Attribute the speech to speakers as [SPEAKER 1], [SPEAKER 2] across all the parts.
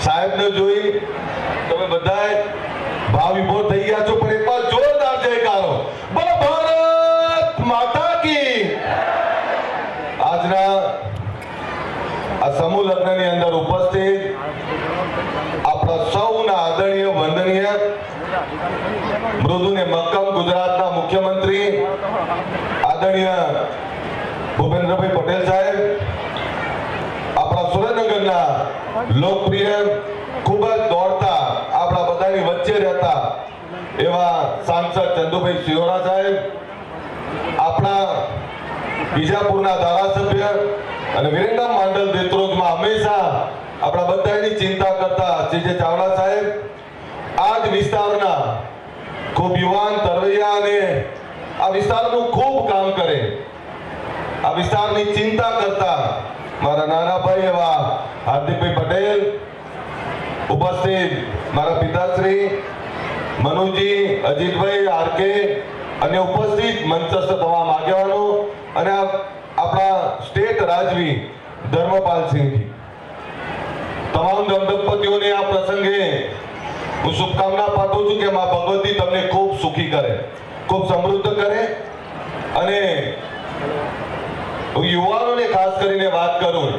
[SPEAKER 1] સાહેબને જોઈ તમે બધાએ ભાવ વિભોર થઈ ગયા છો, પણ એકવાર જોરદાર જયકારો બોલો ભારત માતા કી। આજના આ સમૂહ લગ્નની અંદર ઉપસ્થિત આપણા સૌના આદરણીય વંદનીય મૃદુ ને મક્કમ ગુજરાતના મુખ્યમંત્રી આદરણીય ભૂપેન્દ્રભાઈ પટેલ સાહેબ, આપણા સુરેન્દ્રનગરના લોકપ્રિય ખૂબ જ દોડતા આપણા બધાની વચ્ચે રહેતા એવા સાંસદ ચંદુભાઈ સિહોરા સાહેબ, આપણા બીજાપુરના ધારાસભ્ય અને વિરંગામ માંડલ દેત્રોજમાં હંમેશા આપણા બધાની ચિંતા કરતા સીજે ચાવડા સાહેબ, આ જ વિસ્તારના ખૂબ યુવાન તરવૈયા અને આ વિસ્તારનું ખૂબ કામ કરે, આ વિસ્તારની ચિંતા કરતા મારા નાના ભાઈ એવા હાર્દિકભાઈ પટેલ, ઉપસ્થિત મારા પિતાશ્રી મનુજી, અજીતભાઈ, આરકે અને ઉપસ્થિત મંચસ્થ તમામ આગેવાનો અને આપણા સ્ટેટ રાજવી ધર્મપાલસિંહજી, તમામ દંપતીઓને આ પ્રસંગે હું શુભકામના પાઠવું છું કે મા ભગવતી તમને ખૂબ સુખી કરે, ખૂબ સમૃદ્ધ કરે। અને યુવાનોને ખાસ કરીને વાત કરું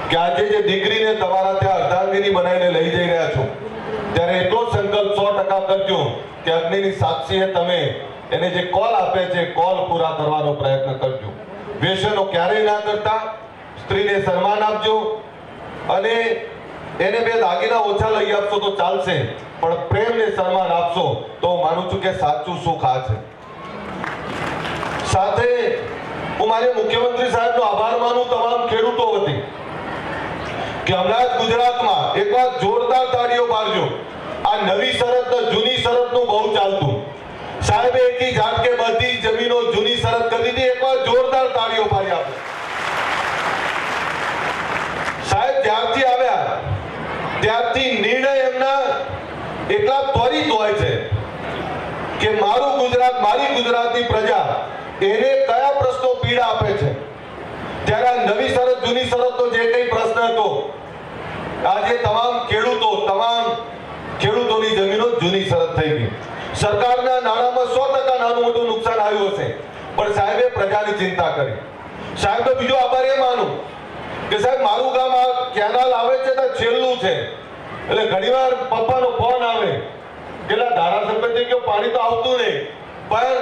[SPEAKER 1] કે આજે જે દીકરીને તમારા ત્યાં અર્ધાંગિની બનાવીને લઈ જઈ રહ્યા છો, ત્યારે એટલો સંકલ્પ 100% કરજો કે અગ્નિની સાક્ષીએ તમે એને જે કોલ આપે છે કોલ પૂરા કરવાનો પ્રયત્ન કરજો। વ્યસનો ક્યારેય ના કરતા, સ્ત્રીને સન્માન આપજો અને એને બે દાગીના ઓછા લઈ આપશો તો ચાલશે, પણ પ્રેમને સન્માન આપશો તો માનું છું કે સાચું સુખ આ છે। સાથે હું મારે મુખ્યમંત્રી સાહેબનો આભાર માનું તમામ ખેડૂતો વતી કે હમણાં જ ગુજરાતમાં એકવાર જોરદાર તાળીઓ પાડજો। આ નવી શરત જૂની શરતનું બહુ ચાલતું, સાહેબે એકી ઝાટકે બધી જમીનો જૂની શરત કરી દીધી, એકવાર જોરદાર તાળીઓ પાડી આપો। સાહેબ જ્યારથી આવ્યા ત્યારથી નિર્ણય એમના એટલા ત્વરિત હોય છે કે મારું ગુજરાત, મારી ગુજરાતની પ્રજા એને કયા પ્રશ્નો પીડા આપે છે, ત્યારે આ નવી શરત જૂની શરતનો જે કંઈ પ્રશ્ન હતો, આજે તમામ ખેડૂતોની જમીનો જૂની શરત થઈ ગઈ। સરકારના નાણાંમાં 100% નાનું મોટું નુકસાન આવ્યું હશે, પણ સાહેબે પ્રજાની ચિંતા કરી। સાહેબનો બીજો આભાર એ માનું કે સાહેબ મારું ગામ આ કેનાલ આવે છે તો છેલ્લું છે, એટલે ઘણીવાર પપ્પાનો ફોન આવે કેટલા ધારાસભ્ય થઈ ગયો પાણી તો આવતું નહીં, પણ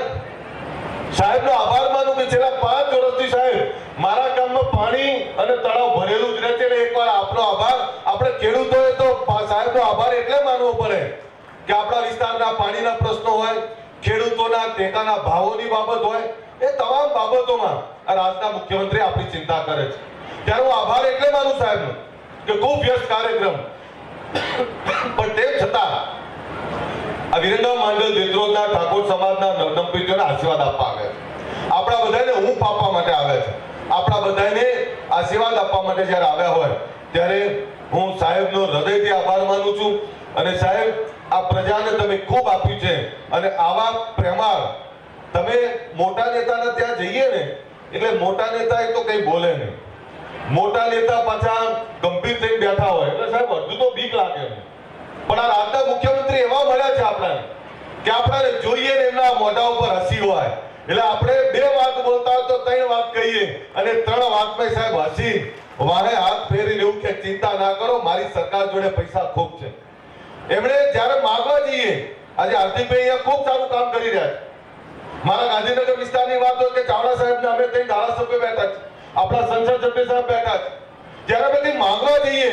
[SPEAKER 1] સાહેબનો આભાર માનું કે છેલ્લા 5 વર્ષથી સાહેબ મારા ગામમાં પાણી અને તળાવ ભરેલું જ રહે છે। એકવાર આપનો આભાર, આપણે ખેડૂતોએ તો સાહેબનો આભાર એટલે માનવો પડે કે આપણા વિસ્તારના પાણીના પ્રશ્નો હોય, ખેડૂતોના ટેકાના ભાવોની બાબત હોય, એ તમામ બાબતોમાં આ રાજ્યના મુખ્યમંત્રી આપણી ચિંતા કરે છે। ત્યારે હું આભાર એટલે માનું સાહેબનો કે ખૂબ વ્યસ્ત કાર્યક્રમ, પણ તેમ છતાં આ વિરંગામ માંડલ દેત્રોજના ઠાકોર સમાજના દંપતીઓને આશીર્વાદ આપવા આવે છે, આપણા બધાને ઊંઘ આપવા માટે આવે છે, આપણા બધાને આશીર્વાદ આપવા માટે જ્યારે આવ્યા હોય ત્યારે હું સાહેબનો હૃદયથી આભાર માનું છું। અને સાહેબ આ પ્રજાને તમે ખૂબ આપ્યું છે, અને આવા પ્રેમાળ તમે મોટા નેતાના ત્યાં જઈએ ને એટલે મોટા નેતા એક તો કંઈ બોલે નહીં, મોટા નેતા પાછા ગંભીર થઈને બેઠા હોય એટલે સાહેબ અડધું તો બીક લાગે, પણ આ રાજ્યના મુખ્યમંત્રી એવા મળ્યા છે આપણને કે આપણને જોઈએ ને એમના મોઢા ઉપર હસી હોય, એટલે આપણે 2 વાત બોલતા હોય તો 3 વાત કહીએ અને 3 વાતમાં સાહેબ હસી વાહે હાથ ફેરીને એવું કે ચિંતા ના કરો, મારી સરકાર જોડે પૈસા ખૂબ છે। એમણે જ્યારે માંગવા જઈએ, આજે હાર્દિકભાઈ અહીંયા ખૂબ સારું કામ કરી રહ્યા છે, મારા ગાંધીનગર વિસ્તારની વાત હોય કે ચાવડા સાહેબને અમે 3 ધારાસભ્ય બેઠા છે, આપણા સંસદ સભ્ય સાહેબ બેઠા છે, જ્યારે બધી માંગવા જઈએ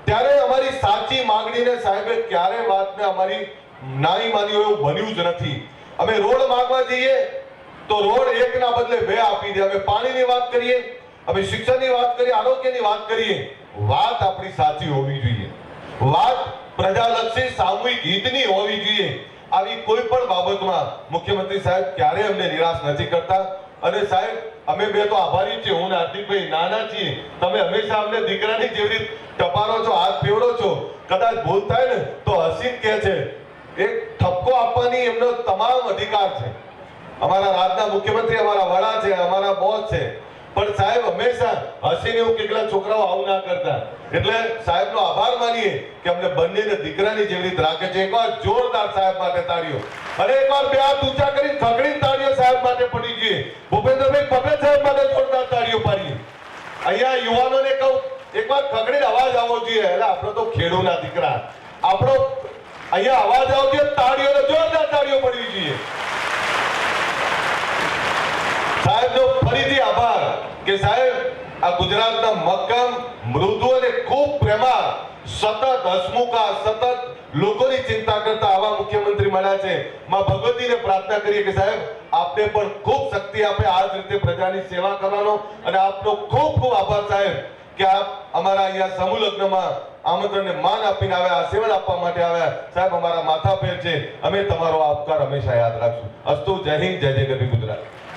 [SPEAKER 1] ત્યારે અમારી સાચી માંગણીને સાહેબે ક્યારે વાતને અમારી નાની માની એવું બન્યું જ નથી। અમે રોડ માંગવા જઈએ તો રોડ એકના બદલે 2 આપી દે, અમે પાણીની વાત કરીએ, અમે શિક્ષણની વાત કરીએ, આરોગ્યની વાત કરીએ, વાત આપણી સાચી હોવી જોઈએ, વાત પ્રજાલક્ષી સામૂહિક હિતની હોવી જોઈએ। આવી કોઈ પણ બાબતમાં મુખ્યમંત્રી સાહેબ ક્યારેય અમને નિરાશ નથી કરતા। અને સાહેબ અમે બે તો આભારી છીએ, હું ને હાર્દિકભાઈ નાના છીએ, તમે હંમેશા અમને દીકરાની જેવી રીતે ટપારો છો, હાથ ફેરવો છો, કદાચ ભૂલ થાય ને તો હસીને કહે છે, એક ઠપકો આપવાની એમનો તમામ અધિકાર છે। અમારા રાજ્યના મુખ્યમંત્રી અમારા વડા છે, અમારા બોસ છે, પણ સાહેબ હંમેશા હસીને એવું કેટલા છોકરાઓ આવું ના કરતા. એટલે સાહેબનો આભાર માનીએ કે અમને બંનેને દીકરાની જેવી રીતે રાખે છે. એકવાર જોરદાર સાહેબ માટે તાળીઓ, અને એકવાર બે હાથ ઊંચા કરીને ખગડીને તાળીઓ સાહેબ માટે પડી ગઈ. ભૂપેન્દ્રભાઈ પટેલ સાહેબ માટે જોરદાર તાળીઓ પાડીએ. અહીંયા યુવાનોને કહું, એકવાર ખગડીને અવાજ આવવો જોઈએ. એટલે આપણો તો ખેડૂના દીકરા, આપણો અહીંયા અવાજ આવવો જોઈએ, તાળીઓને જોરદાર તાળીઓ પડવી જોઈએ. સાહેબનો ફરીથી આભાર કે સાહેબ આ ગુજરાતના મક્કમ, મૃદુ અને ખૂબ પ્રેમાળ, સતત હસમુખા, સતત લોકોની ચિંતા કરતા આવા મુખ્યમંત્રી મળ્યા છે. માં ભગવતીને પ્રાર્થના કરીએ કે સાહેબ આપને પણ ખૂબ શક્તિ આપે આ જ રીતે પ્રજાની સેવા કરવાનો. અને આપનો ખૂબ ખૂબ આભાર સાહેબ કે આપ અમારા અહીંયા સમૂહ લગ્નમાં આમંત્રણને માન આપીને આવ્યા, આશીર્વાદ આપવા માટે આવ્યા. સાહેબ અમારા માથા પેર છે, અમે તમારો આભાર હંમેશા યાદ રાખશું. અસ્તુ. જય હિન્દ, જય જય ગરવી ગુજરાત.